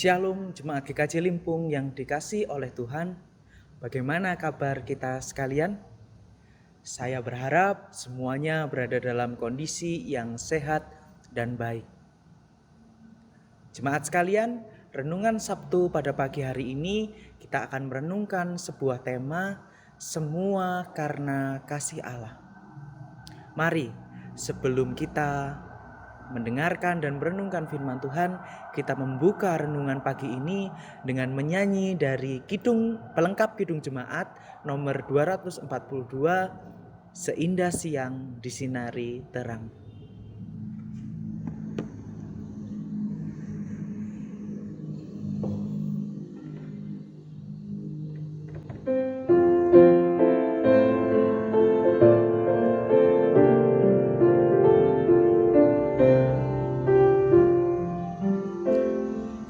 Shalom Jemaat GKJ Limpung yang dikasihi oleh Tuhan. Bagaimana kabar kita sekalian? Saya berharap semuanya berada dalam kondisi yang sehat dan baik. Jemaat sekalian, renungan Sabtu pada pagi hari ini kita akan merenungkan sebuah tema, semua karena kasih Allah. Mari, sebelum kita mendengarkan dan merenungkan firman Tuhan, kita membuka renungan pagi ini dengan menyanyi dari pelengkap Kidung Jemaat nomor 242, Seindah Siang Disinari Terang.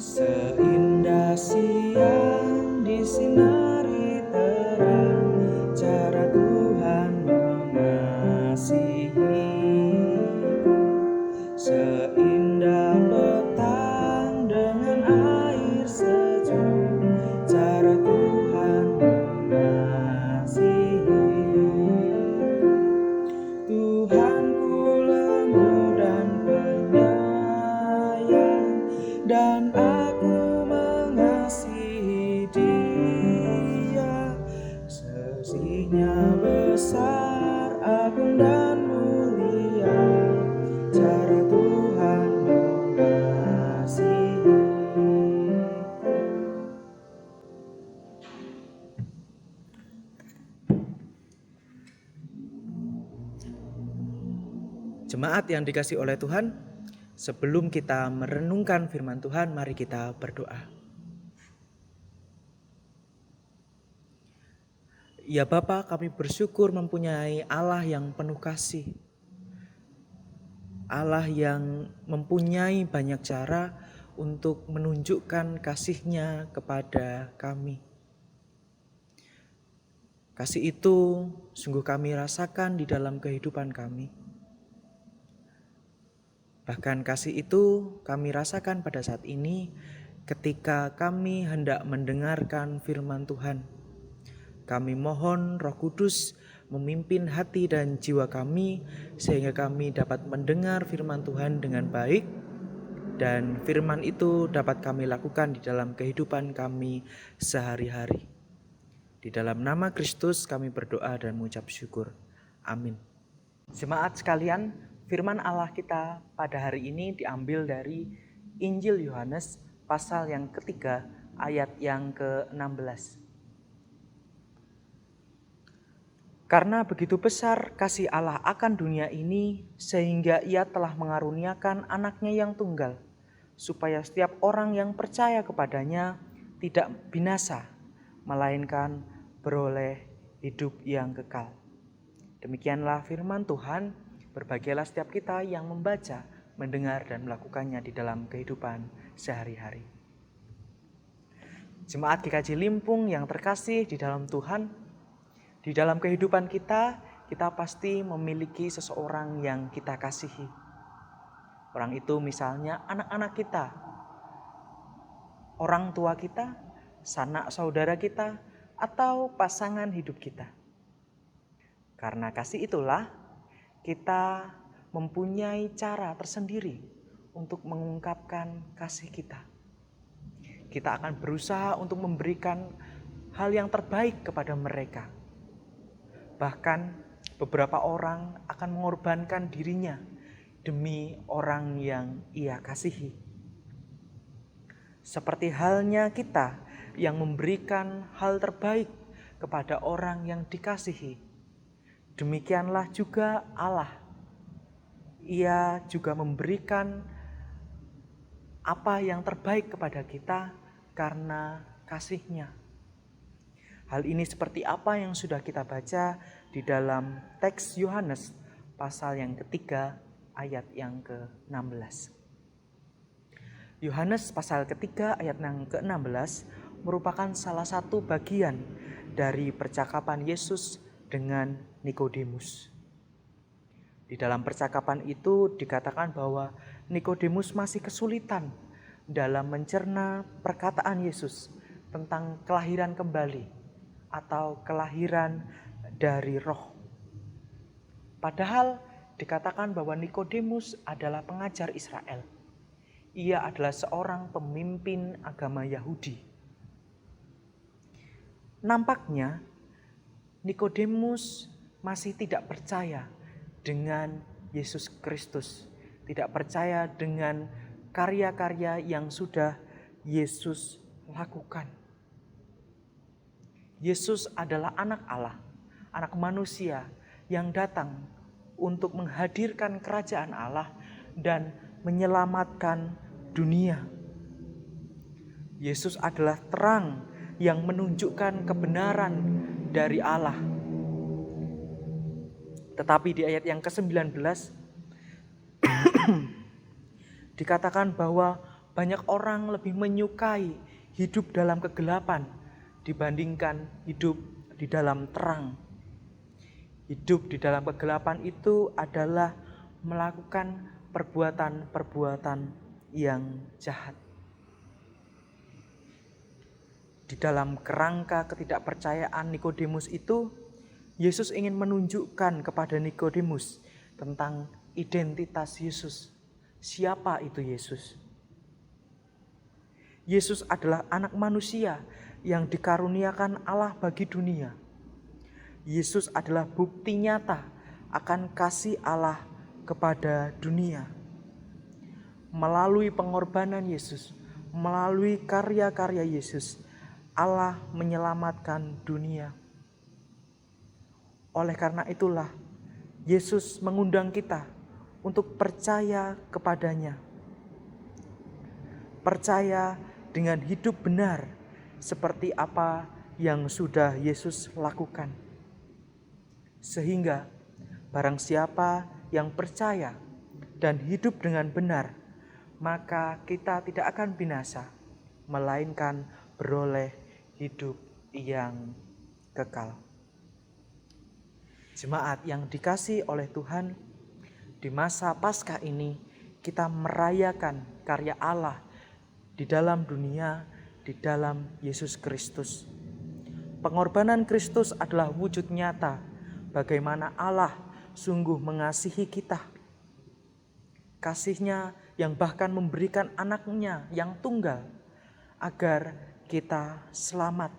Seindah siang disinari terang, cara Tuhan mengasihiku. Seindah petang dengan air sejuk, cara Tuhan mengasihiku. Tuhanku lembut dan penyayang, dan aku mengasihi Dia. Kasih-Nya besar, agung dan mulia, cara Tuhan mengasihi. Jemaat yang dikasihi oleh Tuhan, sebelum kita merenungkan firman Tuhan, mari kita berdoa. Ya Bapa, kami bersyukur mempunyai Allah yang penuh kasih. Allah yang mempunyai banyak cara untuk menunjukkan kasih-Nya kepada kami. Kasih itu sungguh kami rasakan di dalam kehidupan kami. Bahkan kasih itu kami rasakan pada saat ini ketika kami hendak mendengarkan firman Tuhan. Kami mohon Roh Kudus memimpin hati dan jiwa kami sehingga kami dapat mendengar firman Tuhan dengan baik, dan firman itu dapat kami lakukan di dalam kehidupan kami sehari-hari. Di dalam nama Kristus kami berdoa dan mengucap syukur. Amin. Jemaat sekalian, firman Allah kita pada hari ini diambil dari Injil Yohanes pasal yang ketiga ayat yang ke-16. Karena begitu besar kasih Allah akan dunia ini, sehingga Ia telah mengaruniakan anaknya yang tunggal, supaya setiap orang yang percaya kepadanya tidak binasa, melainkan beroleh hidup yang kekal. Demikianlah firman Tuhan. Berbahagialah setiap kita yang membaca, mendengar, dan melakukannya di dalam kehidupan sehari-hari. Jemaat GKJ Limpung yang terkasih di dalam Tuhan, di dalam kehidupan kita pasti memiliki seseorang yang kita kasihi. Orang itu misalnya anak-anak kita, orang tua kita, sanak saudara kita, atau pasangan hidup kita. Karena kasih itulah kita mempunyai cara tersendiri untuk mengungkapkan kasih kita. Kita akan berusaha untuk memberikan hal yang terbaik kepada mereka. Bahkan beberapa orang akan mengorbankan dirinya demi orang yang ia kasihi. Seperti halnya kita yang memberikan hal terbaik kepada orang yang dikasihi, demikianlah juga Allah. Ia juga memberikan apa yang terbaik kepada kita karena kasih-Nya. Hal ini seperti apa yang sudah kita baca di dalam teks Yohanes pasal yang ketiga ayat yang ke-16. Yohanes pasal ketiga ayat yang ke-16 merupakan salah satu bagian dari percakapan Yesus dengan Nikodemus. Di dalam percakapan itu dikatakan bahwa Nikodemus masih kesulitan dalam mencerna perkataan Yesus tentang kelahiran kembali atau kelahiran dari roh. Padahal dikatakan bahwa Nikodemus adalah pengajar Israel. Ia adalah seorang pemimpin agama Yahudi. Nampaknya Nikodemus masih tidak percaya dengan Yesus Kristus, tidak percaya dengan karya-karya yang sudah Yesus lakukan. Yesus adalah anak Allah, anak manusia yang datang untuk menghadirkan kerajaan Allah dan menyelamatkan dunia. Yesus adalah terang yang menunjukkan kebenaran dari Allah. Tetapi di ayat yang ke-19 dikatakan bahwa banyak orang lebih menyukai hidup dalam kegelapan dibandingkan hidup di dalam terang. Hidup di dalam kegelapan itu adalah melakukan perbuatan-perbuatan yang jahat. Di dalam kerangka ketidakpercayaan Nikodemus itu, Yesus ingin menunjukkan kepada Nikodemus tentang identitas Yesus. Siapa itu Yesus? Yesus adalah anak manusia yang dikaruniakan Allah bagi dunia. Yesus adalah bukti nyata akan kasih Allah kepada dunia. Melalui pengorbanan Yesus, melalui karya-karya Yesus, Allah menyelamatkan dunia. Oleh karena itulah, Yesus mengundang kita untuk percaya kepadanya. Percaya dengan hidup benar seperti apa yang sudah Yesus lakukan. Sehingga barang siapa yang percaya dan hidup dengan benar, maka kita tidak akan binasa, melainkan beroleh hidup yang kekal. Jemaat yang dikasihi oleh Tuhan, di masa Paskah ini kita merayakan karya Allah di dalam dunia, di dalam Yesus Kristus. Pengorbanan Kristus adalah wujud nyata bagaimana Allah sungguh mengasihi kita. Kasih-Nya yang bahkan memberikan anak-Nya yang tunggal agar kita selamat.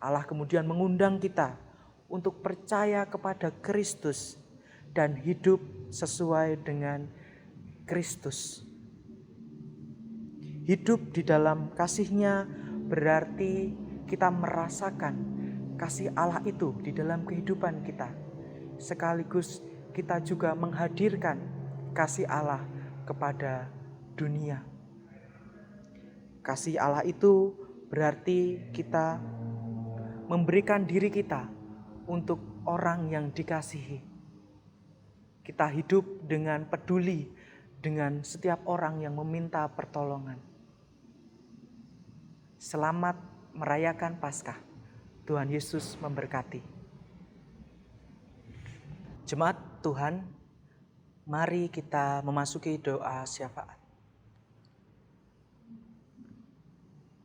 Allah kemudian mengundang kita untuk percaya kepada Kristus dan hidup sesuai dengan Kristus. Hidup di dalam kasih-Nya berarti kita merasakan kasih Allah itu di dalam kehidupan kita. Sekaligus kita juga menghadirkan kasih Allah kepada dunia. Kasih Allah itu berarti kita memberikan diri kita untuk orang yang dikasihi. Kita hidup dengan peduli dengan setiap orang yang meminta pertolongan. Selamat merayakan Paskah. Tuhan Yesus memberkati. Jemaat Tuhan, mari kita memasuki doa syafaat.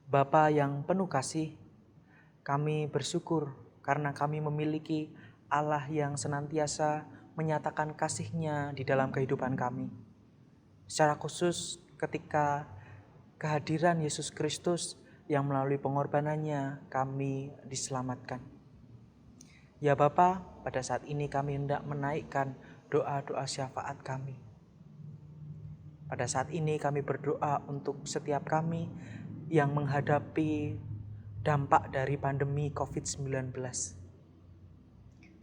Bapa yang penuh kasih, kami bersyukur karena kami memiliki Allah yang senantiasa menyatakan kasih-Nya di dalam kehidupan kami. Secara khusus ketika kehadiran Yesus Kristus yang melalui pengorbanannya kami diselamatkan. Ya Bapa, pada saat ini kami hendak menaikkan doa-doa syafaat kami. Pada saat ini kami berdoa untuk setiap kami yang menghadapi dampak dari pandemi COVID-19.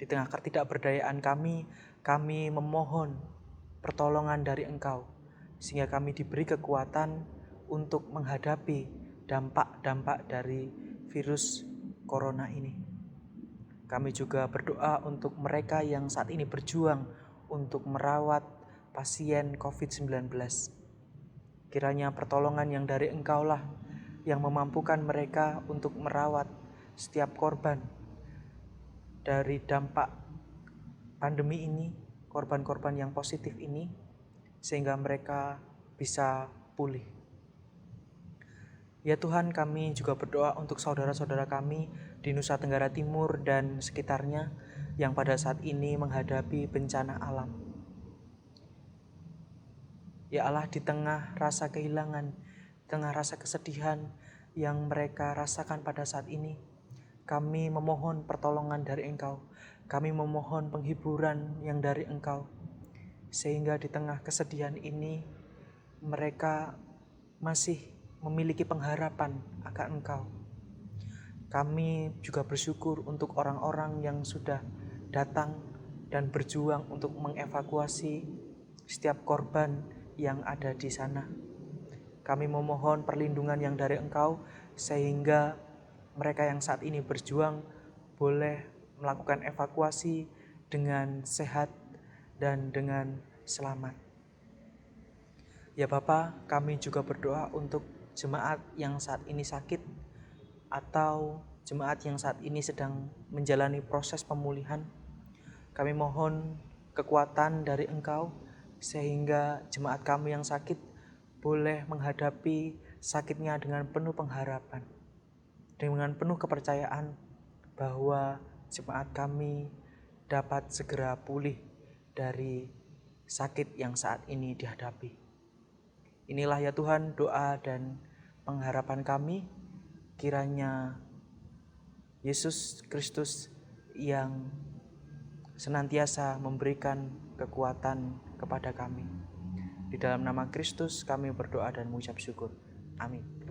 Di tengah ketidakberdayaan kami memohon pertolongan dari Engkau, sehingga kami diberi kekuatan untuk menghadapi dampak-dampak dari virus corona ini. Kami juga berdoa untuk mereka yang saat ini berjuang untuk merawat pasien COVID-19. Kiranya pertolongan yang dari Engkau-lah yang memampukan mereka untuk merawat setiap korban dari dampak pandemi ini, korban-korban yang positif ini, sehingga mereka bisa pulih. Ya Tuhan, kami juga berdoa untuk saudara-saudara kami di Nusa Tenggara Timur dan sekitarnya yang pada saat ini menghadapi bencana alam. Ya Allah, di tengah rasa kehilangan, di tengah rasa kesedihan yang mereka rasakan pada saat ini, kami memohon pertolongan dari Engkau. Kami memohon penghiburan yang dari Engkau. Sehingga di tengah kesedihan ini, mereka masih memiliki pengharapan akan Engkau. Kami juga bersyukur untuk orang-orang yang sudah datang dan berjuang untuk mengevakuasi setiap korban yang ada di sana. Kami memohon perlindungan yang dari Engkau sehingga mereka yang saat ini berjuang boleh melakukan evakuasi dengan sehat dan dengan selamat. Ya Bapa, kami juga berdoa untuk jemaat yang saat ini sakit atau jemaat yang saat ini sedang menjalani proses pemulihan. Kami mohon kekuatan dari Engkau sehingga jemaat kami yang sakit boleh menghadapi sakitnya dengan penuh pengharapan, dengan penuh kepercayaan bahwa jemaat kami dapat segera pulih dari sakit yang saat ini dihadapi. Inilah ya Tuhan doa dan pengharapan kami, kiranya Yesus Kristus yang senantiasa memberikan kekuatan kepada kami. Di dalam nama Kristus kami berdoa dan mengucap syukur. Amin.